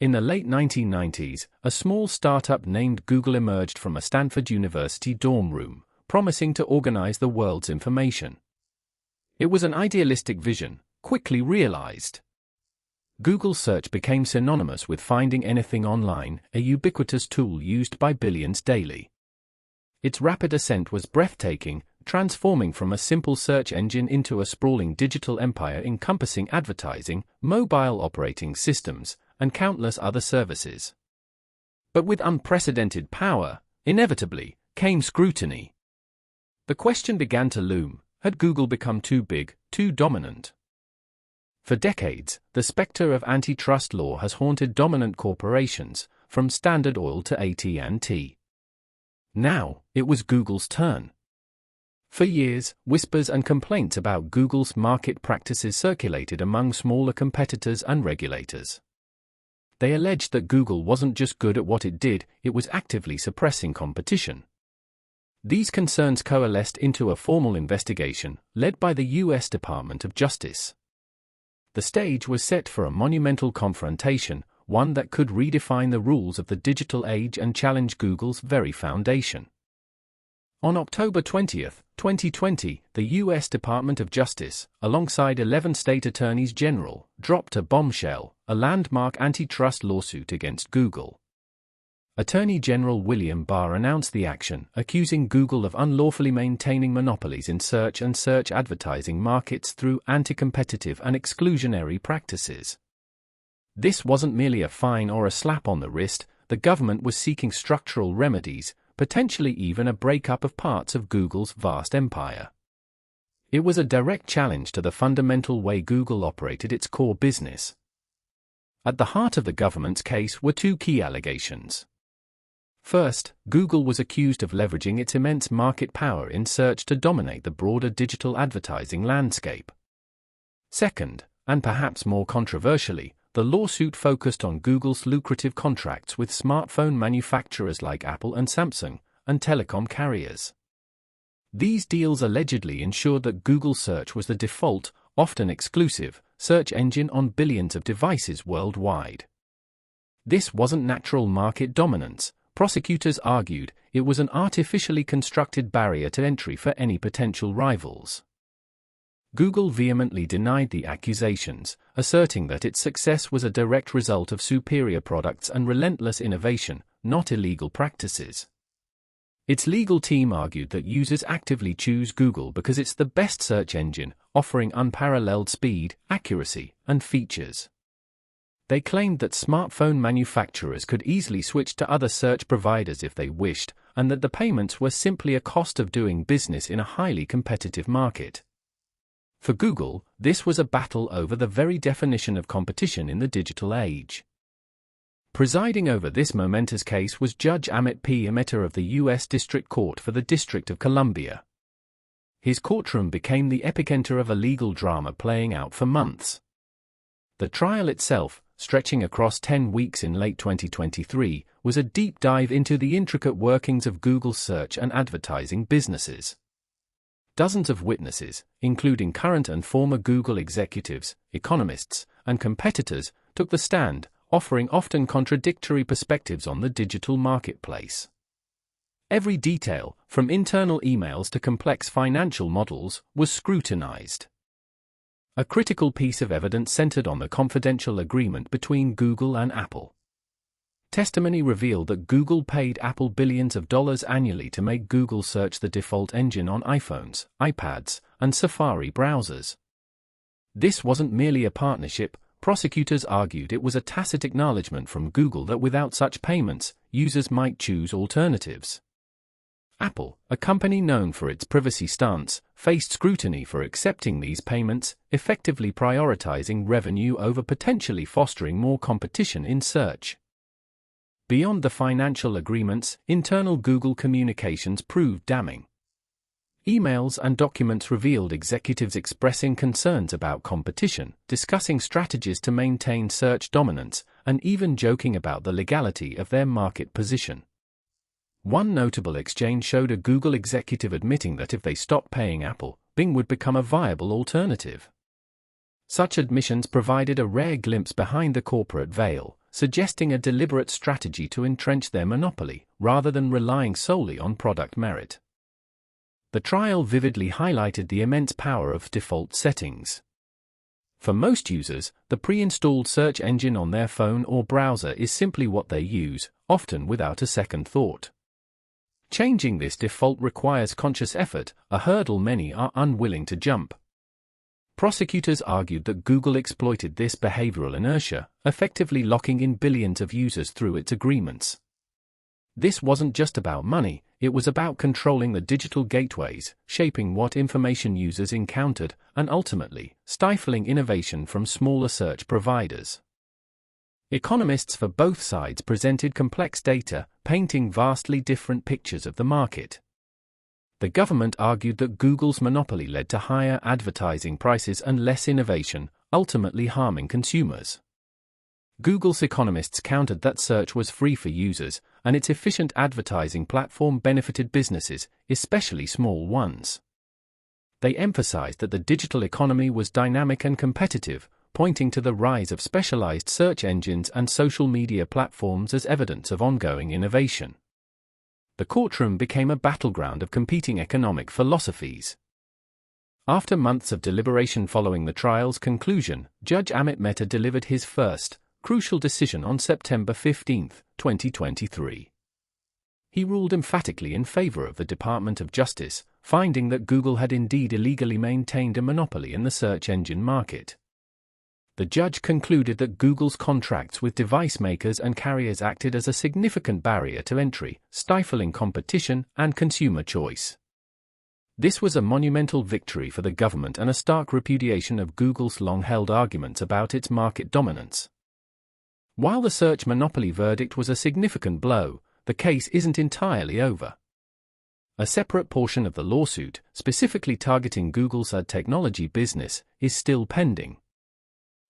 In the late 1990s, a small startup named Google emerged from a Stanford University dorm room, promising to organize the world's information. It was an idealistic vision, quickly realized. Google search became synonymous with finding anything online, a ubiquitous tool used by billions daily. Its rapid ascent was breathtaking, transforming from a simple search engine into a sprawling digital empire encompassing advertising, mobile operating systems, and countless other services. But with unprecedented power, inevitably, came scrutiny. The question began to loom: had Google become too big, too dominant? For decades, the specter of antitrust law has haunted dominant corporations, from Standard Oil to AT&T. Now, it was Google's turn. For years, whispers and complaints about Google's market practices circulated among smaller competitors and regulators. They alleged that Google wasn't just good at what it did, it was actively suppressing competition. These concerns coalesced into a formal investigation, led by the U.S. Department of Justice. The stage was set for a monumental confrontation, one that could redefine the rules of the digital age and challenge Google's very foundation. On October 20, 2020, the U.S. Department of Justice, alongside 11 state attorneys general, dropped a bombshell, a landmark antitrust lawsuit against Google. Attorney General William Barr announced the action, accusing Google of unlawfully maintaining monopolies in search and search advertising markets through anti-competitive and exclusionary practices. This wasn't merely a fine or a slap on the wrist, the government was seeking structural remedies, potentially even a breakup of parts of Google's vast empire. It was a direct challenge to the fundamental way Google operated its core business. At the heart of the government's case were two key allegations. First, Google was accused of leveraging its immense market power in search to dominate the broader digital advertising landscape. Second, and perhaps more controversially, the lawsuit focused on Google's lucrative contracts with smartphone manufacturers like Apple and Samsung, and telecom carriers. These deals allegedly ensured that Google Search was the default, often exclusive, search engine on billions of devices worldwide. This wasn't natural market dominance. Prosecutors argued it was an artificially constructed barrier to entry for any potential rivals. Google vehemently denied the accusations, asserting that its success was a direct result of superior products and relentless innovation, not illegal practices. Its legal team argued that users actively choose Google because it's the best search engine, offering unparalleled speed, accuracy, and features. They claimed that smartphone manufacturers could easily switch to other search providers if they wished, and that the payments were simply a cost of doing business in a highly competitive market. For Google, this was a battle over the very definition of competition in the digital age. Presiding over this momentous case was Judge Amit P. Ameta of the U.S. District Court for the District of Columbia. His courtroom became the epicenter of a legal drama playing out for months. The trial itself, stretching across 10 weeks in late 2023, was a deep dive into the intricate workings of Google's search and advertising businesses. Dozens of witnesses, including current and former Google executives, economists, and competitors, took the stand, offering often contradictory perspectives on the digital marketplace. Every detail, from internal emails to complex financial models, was scrutinized. A critical piece of evidence centered on the confidential agreement between Google and Apple. Testimony revealed that Google paid Apple billions of dollars annually to make Google Search the default engine on iPhones, iPads, and Safari browsers. This wasn't merely a partnership, prosecutors argued it was a tacit acknowledgement from Google that without such payments, users might choose alternatives. Apple, a company known for its privacy stance, faced scrutiny for accepting these payments, effectively prioritizing revenue over potentially fostering more competition in search. Beyond the financial agreements, internal Google communications proved damning. Emails and documents revealed executives expressing concerns about competition, discussing strategies to maintain search dominance, and even joking about the legality of their market position. One notable exchange showed a Google executive admitting that if they stopped paying Apple, Bing would become a viable alternative. Such admissions provided a rare glimpse behind the corporate veil, suggesting a deliberate strategy to entrench their monopoly, rather than relying solely on product merit. The trial vividly highlighted the immense power of default settings. For most users, the pre-installed search engine on their phone or browser is simply what they use, often without a second thought. Changing this default requires conscious effort, a hurdle many are unwilling to jump. Prosecutors argued that Google exploited this behavioral inertia, effectively locking in billions of users through its agreements. This wasn't just about money, it was about controlling the digital gateways, shaping what information users encountered, and ultimately, stifling innovation from smaller search providers. Economists for both sides presented complex data, painting vastly different pictures of the market. The government argued that Google's monopoly led to higher advertising prices and less innovation, ultimately harming consumers. Google's economists countered that search was free for users, and its efficient advertising platform benefited businesses, especially small ones. They emphasized that the digital economy was dynamic and competitive, pointing to the rise of specialized search engines and social media platforms as evidence of ongoing innovation. The courtroom became a battleground of competing economic philosophies. After months of deliberation following the trial's conclusion, Judge Amit Mehta delivered his first, crucial decision on September 15, 2023. He ruled emphatically in favor of the Department of Justice, finding that Google had indeed illegally maintained a monopoly in the search engine market. The judge concluded that Google's contracts with device makers and carriers acted as a significant barrier to entry, stifling competition and consumer choice. This was a monumental victory for the government and a stark repudiation of Google's long-held arguments about its market dominance. While the search monopoly verdict was a significant blow, the case isn't entirely over. A separate portion of the lawsuit, specifically targeting Google's ad technology business, is still pending.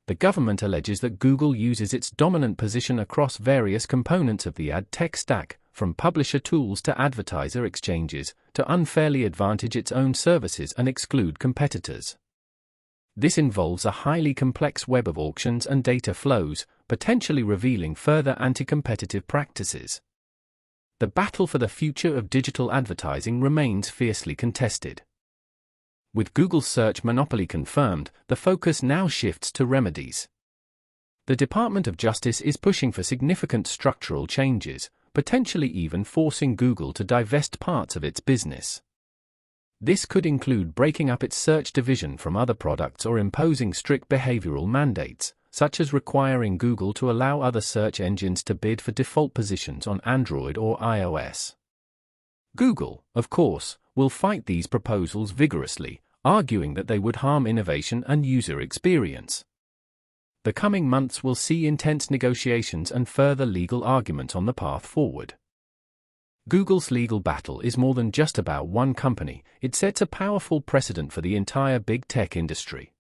The government alleges that Google uses its dominant position across various components of the ad tech stack, from publisher tools to advertiser exchanges, to unfairly advantage its own services and exclude competitors. This involves a highly complex web of auctions and data flows, potentially revealing further anti-competitive practices. The battle for the future of digital advertising remains fiercely contested. With Google's search monopoly confirmed, the focus now shifts to remedies. The Department of Justice is pushing for significant structural changes, potentially even forcing Google to divest parts of its business. This could include breaking up its search division from other products or imposing strict behavioral mandates, such as requiring Google to allow other search engines to bid for default positions on Android or iOS. Google, of course, will fight these proposals vigorously, arguing that they would harm innovation and user experience. The coming months will see intense negotiations and further legal arguments on the path forward. Google's legal battle is more than just about one company, it sets a powerful precedent for the entire big tech industry.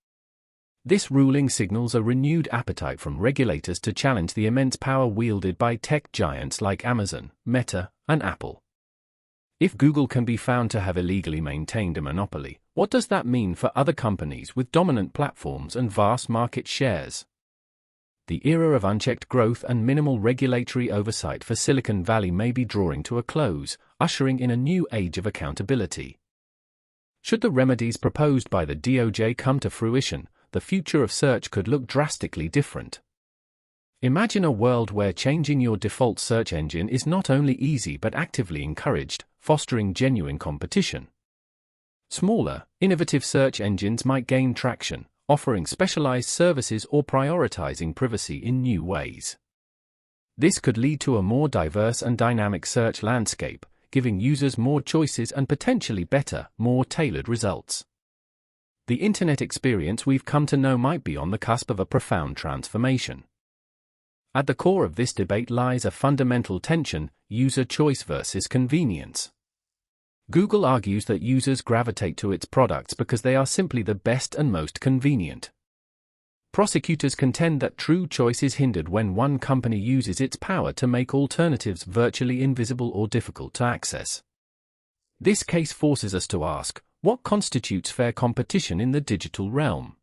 This ruling signals a renewed appetite from regulators to challenge the immense power wielded by tech giants like Amazon, Meta, and Apple. If Google can be found to have illegally maintained a monopoly, what does that mean for other companies with dominant platforms and vast market shares? The era of unchecked growth and minimal regulatory oversight for Silicon Valley may be drawing to a close, ushering in a new age of accountability. Should the remedies proposed by the DOJ come to fruition, the future of search could look drastically different. Imagine a world where changing your default search engine is not only easy but actively encouraged, fostering genuine competition. Smaller, innovative search engines might gain traction, offering specialized services or prioritizing privacy in new ways. This could lead to a more diverse and dynamic search landscape, giving users more choices and potentially better, more tailored results. The internet experience we've come to know might be on the cusp of a profound transformation. At the core of this debate lies a fundamental tension: user choice versus convenience. Google argues that users gravitate to its products because they are simply the best and most convenient. Prosecutors contend that true choice is hindered when one company uses its power to make alternatives virtually invisible or difficult to access. This case forces us to ask, what constitutes fair competition in the digital realm?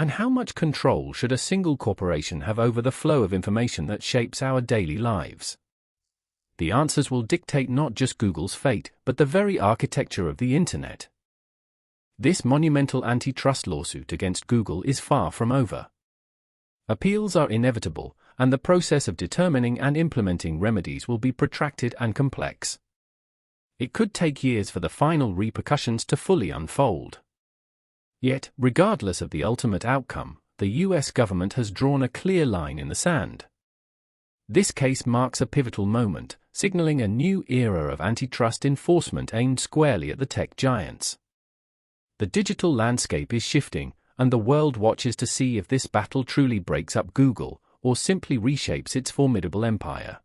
And how much control should a single corporation have over the flow of information that shapes our daily lives? The answers will dictate not just Google's fate, but the very architecture of the Internet. This monumental antitrust lawsuit against Google is far from over. Appeals are inevitable, and the process of determining and implementing remedies will be protracted and complex. It could take years for the final repercussions to fully unfold. Yet, regardless of the ultimate outcome, the US government has drawn a clear line in the sand. This case marks a pivotal moment, signaling a new era of antitrust enforcement aimed squarely at the tech giants. The digital landscape is shifting, and the world watches to see if this battle truly breaks up Google, or simply reshapes its formidable empire.